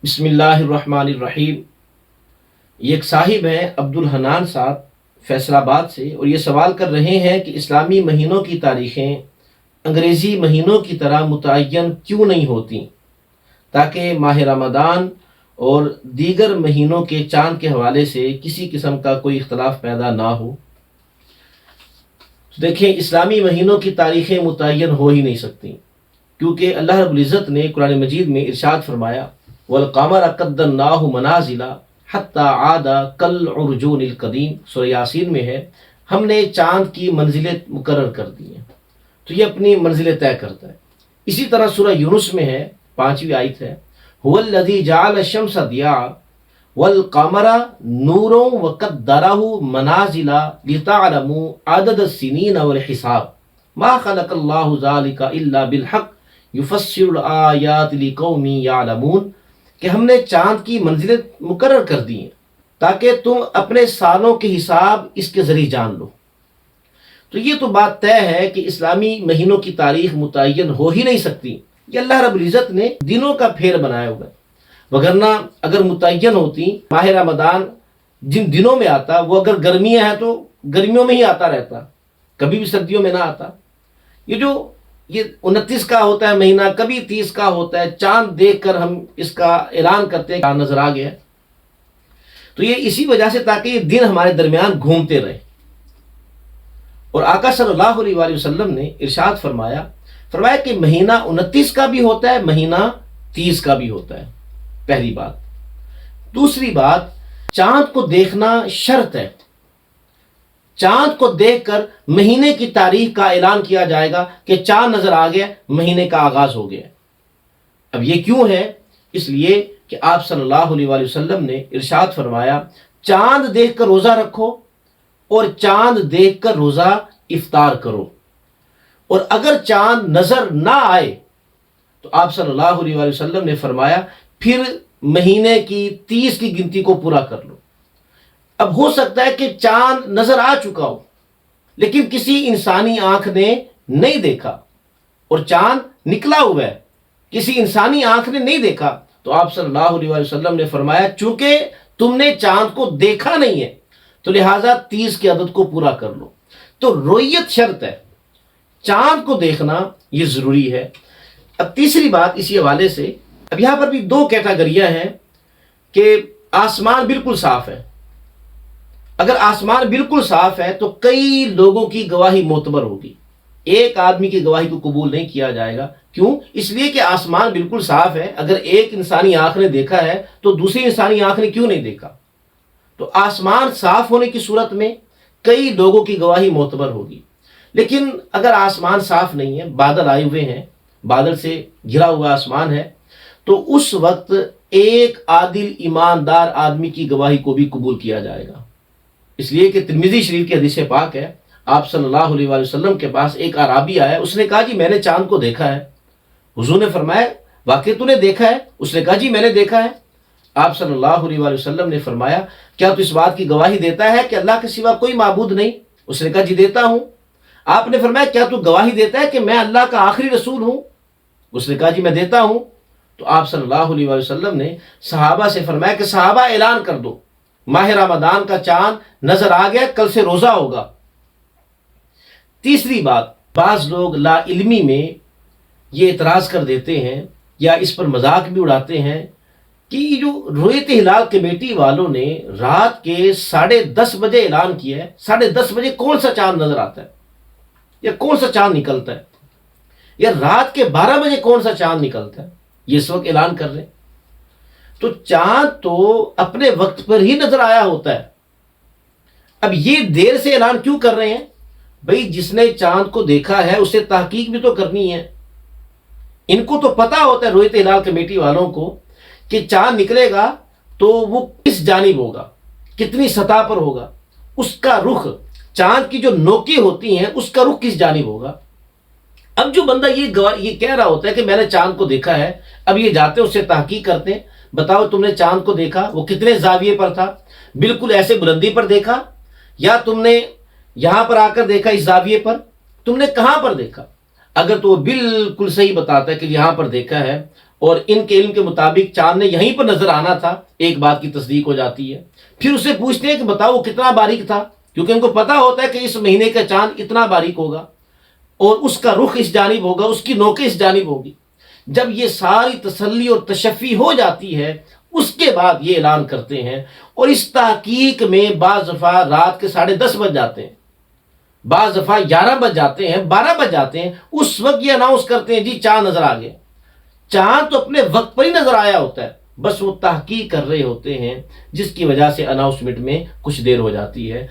بسم اللہ الرحمن الرحیم۔ یہ ایک صاحب ہیں عبدالحنان صاحب فیصل آباد سے، اور یہ سوال کر رہے ہیں کہ اسلامی مہینوں کی تاریخیں انگریزی مہینوں کی طرح متعین کیوں نہیں ہوتی تاکہ ماہ رمضان اور دیگر مہینوں کے چاند کے حوالے سے کسی قسم کا کوئی اختلاف پیدا نہ ہو۔ دیکھیں، اسلامی مہینوں کی تاریخیں متعین ہو ہی نہیں سکتی، کیونکہ اللہ رب العزت نے قرآن مجید میں ارشاد فرمایا وَالْقَمَرَ قَدَّرْنَاهُ مَنَازِلَ حَتَّى عَادَ كَالْعُرْجُونِ الْقَدِيمِ، سورہ یاسین میں ہے، ہم نے چاند کی منزلیں مقرر کر دی ہیں تو یہ اپنی منزلیں طے کرتا ہے۔ اسی طرح سورہ یونس میں ہے، 5ویں آیت ہے، هُوَ الَّذِي جَعَلَ الشَّمْسَ ضِيَاءً وَالْقَمَرَ نُورًا وَقَدَّرَهُ مَنَازِلَ لِتَعْلَمُوا عَدَدَ السِّنِينَ وَالْحِسَابَ مَا خَلَقَ اللَّهُ ذَلِكَ إِلَّا بِالْحَقِّ يُفَصِّلُ الْآيَاتِ لِقَوْمٍ يَعْلَمُونَ، کہ ہم نے چاند کی منزلیں مقرر کر دی ہیں تاکہ تم اپنے سالوں کے حساب اس کے ذریعے جان لو۔ تو یہ تو بات طے ہے کہ اسلامی مہینوں کی تاریخ متعین ہو ہی نہیں سکتی، یہ اللہ رب العزت نے دنوں کا پھیر بنایا ہوگا، وگرنہ اگر متعین ہوتی، ماہ رمضان جن دنوں میں آتا، وہ اگر گرمیاں ہیں تو گرمیوں میں ہی آتا رہتا، کبھی بھی سردیوں میں نہ آتا۔ یہ 29 کا ہوتا ہے مہینہ، کبھی 30 کا ہوتا ہے، چاند دیکھ کر ہم اس کا اعلان کرتے ہیں چاند نظر آ گیا، تو یہ اسی وجہ سے تاکہ یہ دن ہمارے درمیان گھومتے رہے۔ اور آقا صلی اللہ علیہ وآلہ وسلم نے ارشاد فرمایا کہ مہینہ 29 کا بھی ہوتا ہے، مہینہ 30 کا بھی ہوتا ہے، پہلی بات۔ دوسری بات، چاند کو دیکھنا شرط ہے، چاند کو دیکھ کر مہینے کی تاریخ کا اعلان کیا جائے گا کہ چاند نظر آ گیا، مہینے کا آغاز ہو گیا۔ اب یہ کیوں ہے؟ اس لیے کہ آپ صلی اللہ علیہ وآلہ وسلم نے ارشاد فرمایا چاند دیکھ کر روزہ رکھو اور چاند دیکھ کر روزہ افطار کرو، اور اگر چاند نظر نہ آئے تو آپ صلی اللہ علیہ وآلہ وسلم نے فرمایا پھر مہینے کی 30 کی گنتی کو پورا کر لو۔ اب ہو سکتا ہے کہ چاند نظر آ چکا ہو لیکن کسی انسانی آنکھ نے نہیں دیکھا، اور چاند نکلا ہوا ہے، کسی انسانی آنکھ نے نہیں دیکھا، تو آپ صلی اللہ علیہ وآلہ وسلم نے فرمایا چونکہ تم نے چاند کو دیکھا نہیں ہے تو لہٰذا 30 کے عدد کو پورا کر لو۔ تو رویت شرط ہے، چاند کو دیکھنا یہ ضروری ہے۔ اب تیسری بات اسی حوالے سے، اب یہاں پر بھی 2 کیٹاگریاں ہیں کہ آسمان بالکل صاف ہے۔ اگر آسمان بالکل صاف ہے تو کئی لوگوں کی گواہی معتبر ہوگی، ایک آدمی کی گواہی کو قبول نہیں کیا جائے گا۔ کیوں؟ اس لیے کہ آسمان بالکل صاف ہے، اگر ایک انسانی آنکھ نے دیکھا ہے تو دوسری انسانی آنکھ نے کیوں نہیں دیکھا؟ تو آسمان صاف ہونے کی صورت میں کئی لوگوں کی گواہی معتبر ہوگی۔ لیکن اگر آسمان صاف نہیں ہے، بادل آئے ہوئے ہیں، بادل سے گھرا ہوا آسمان ہے، تو اس وقت ایک عادل ایماندار آدمی کی گواہی کو بھی قبول کیا جائے گا۔ اس لیے کہ ترمذی شریف کی حدیث پاک ہے، آپ صلی اللہ علیہ وآلہ وسلم کے پاس ایک اعرابی آیا، اس نے کہا جی میں نے چاند کو دیکھا ہے۔ حضور نے فرمایا واقعی تو نے دیکھا ہے؟ اس نے کہا جی میں نے دیکھا ہے۔ آپ صلی اللہ علیہ وآلہ وسلم نے فرمایا کیا تو اس بات کی گواہی دیتا ہے کہ اللہ کے سوا کوئی معبود نہیں؟ اس نے کہا جی دیتا ہوں۔ آپ نے فرمایا کیا تو گواہی دیتا ہے کہ میں اللہ کا آخری رسول ہوں؟ اس نے کہا جی میں دیتا ہوں۔ تو آپ صلی اللہ علیہ وآلہ وسلم نے صحابہ سے فرمایا کہ صحابہ اعلان کر دو ماہ رمضان کا چاند نظر آ گیا، کل سے روزہ ہوگا۔ تیسری بات، بعض لوگ لا علمی میں یہ اعتراض کر دیتے ہیں یا اس پر مذاق بھی اڑاتے ہیں کہ یہ جو رویت ہلال کمیٹی والوں نے رات کے 10:30 بجے اعلان کیا ہے، 10:30 بجے کون سا چاند نظر آتا ہے یا کون سا چاند نکلتا ہے، یا رات کے 12 بجے کون سا چاند نکلتا ہے، یہ اس وقت اعلان کر رہے ہیں۔ تو چاند تو اپنے وقت پر ہی نظر آیا ہوتا ہے، اب یہ دیر سے اعلان کیوں کر رہے ہیں؟ بھئی جس نے چاند کو دیکھا ہے اسے تحقیق بھی تو کرنی ہے، ان کو تو پتا ہوتا ہے رویت ہلال کمیٹی والوں کو کہ چاند نکلے گا تو وہ کس جانب ہوگا، کتنی سطح پر ہوگا، اس کا رخ، چاند کی جو نوکیں ہوتی ہیں اس کا رخ کس جانب ہوگا۔ اب جو بندہ یہ کہہ رہا ہوتا ہے کہ میں نے چاند کو دیکھا ہے، اب یہ جاتے ہیں اس سے تحقیق کرتے ہیں، بتاؤ تم نے چاند کو دیکھا، وہ کتنے زاویے پر تھا، بالکل ایسے بلندی پر دیکھا یا تم نے یہاں پر آ کر دیکھا اس زاویے پر، تم نے کہاں پر دیکھا؟ اگر تو وہ بالکل صحیح بتاتا ہے کہ یہاں پر دیکھا ہے اور ان کے علم کے مطابق چاند نے یہیں پر نظر آنا تھا، ایک بات کی تصدیق ہو جاتی ہے۔ پھر اسے پوچھتے ہیں کہ بتاؤ وہ کتنا باریک تھا، کیونکہ ان کو پتا ہوتا ہے کہ اس مہینے کا چاند اتنا باریک ہوگا اور اس کا رخ اس جانب ہوگا، اس کی نوکیں اس جانب ہوگی۔ جب یہ ساری تسلی اور تشفی ہو جاتی ہے، اس کے بعد یہ اعلان کرتے ہیں، اور اس تحقیق میں بعض دفعہ رات کے 10:30 بج جاتے ہیں، بعض دفعہ 11 بج جاتے ہیں، 12 بج جاتے ہیں، اس وقت یہ اناؤنس کرتے ہیں جی چاند نظر آ گیا۔ چاند تو اپنے وقت پر ہی نظر آیا ہوتا ہے، بس وہ تحقیق کر رہے ہوتے ہیں، جس کی وجہ سے اناؤنسمنٹ میں کچھ دیر ہو جاتی ہے۔